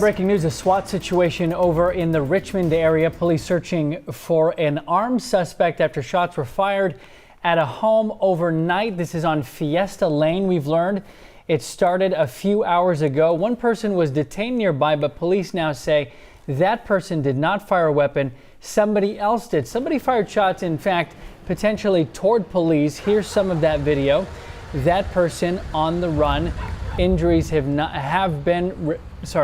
Breaking news, a SWAT situation over in the Richmond area. Police searching for an armed suspect after shots were fired at a home overnight. This is on Fiesta Lane. We've learned it started a few hours ago. One person was detained nearby, but police now say that person did not fire a weapon. Somebody else did. Somebody fired shots, in fact, potentially toward police. Here's some of that video. That person on the run. Injuries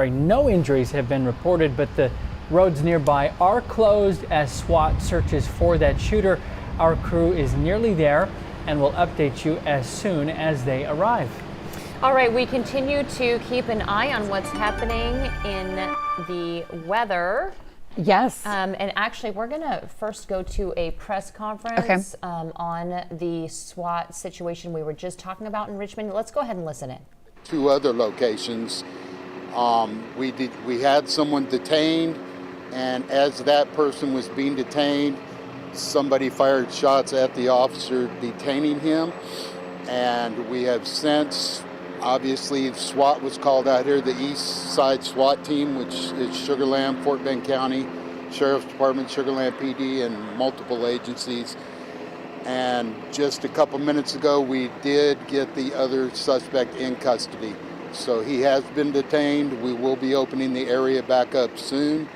no injuries have been reported, but the roads nearby are closed as SWAT searches for that shooter. Our crew is nearly there and will update you as soon as they arrive. All right, we continue to keep an eye on what's happening in the weather. Yes. And actually, we're going to first go to a press conference on the SWAT situation we were just talking about in Richmond. Let's go ahead and listen in. Two other locations. We had someone detained, and as that person was being detained, somebody fired shots at the officer detaining him. And we have since, obviously, SWAT was called out here, the East Side SWAT team, which is Sugar Land, Fort Bend County, Sheriff's Department, Sugar Land PD, and multiple agencies. And just a couple minutes ago, we did get the other suspect in custody. So he has been detained. We will be opening the area back up soon.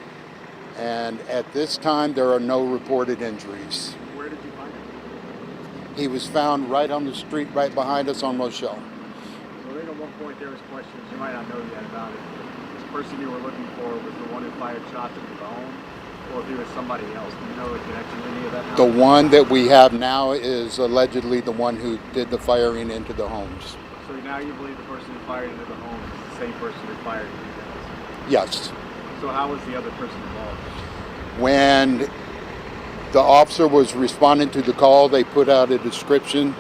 And at this time, there are no reported injuries. Where did you find him? He was found right on the street right behind us on Rochelle. So I think at one point there was questions, you might not know yet about it, but this person you were looking for was the one who fired shots into the home, or if he was somebody else. Do you know the connection to any of that now? The one that we have now is allegedly the one who did the firing into the homes. So now you believe the person who fired into the home is the same person who fired into you guys? Yes. So how was the other person involved? When the officer was responding to the call, they put out a description,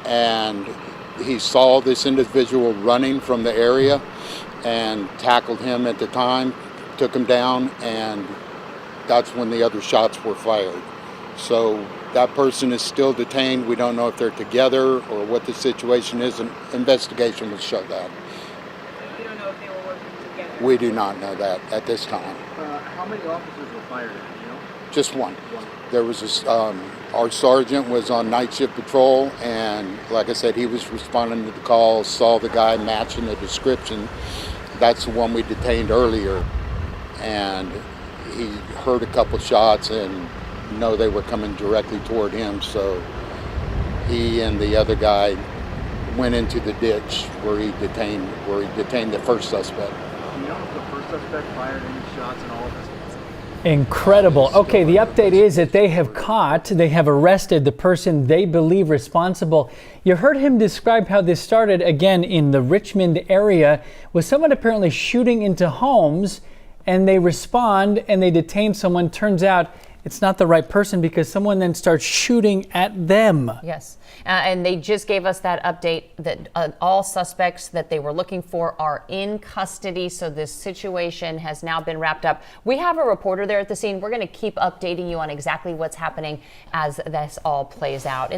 and he saw this individual running from the area and tackled him at the time, took him down, and that's when the other shots were fired. So that person is still detained. We don't know if they're together or what the situation is. An investigation will show that. You don't know if they were working together? We do not know that at this time. How many officers were fired at, you know? Just one. There was our sergeant was on night shift patrol, and like I said, he was responding to the call, saw the guy matching the description. That's the one we detained earlier, and he heard a couple shots and know they were coming directly toward him, so he and the other guy went into the ditch where he detained the first suspect. Do you know if the first suspect fired any shots in all of this? Incredible. Okay, the update is that they have arrested the person they believe responsible. You heard him describe how this started again in the Richmond area with someone apparently shooting into homes, and they respond and they detain someone. Turns out it's not the right person because someone then starts shooting at them. Yes. And they just gave us that update that all suspects that they were looking for are in custody. So this situation has now been wrapped up. We have a reporter there at the scene. We're going to keep updating you on exactly what's happening as this all plays out.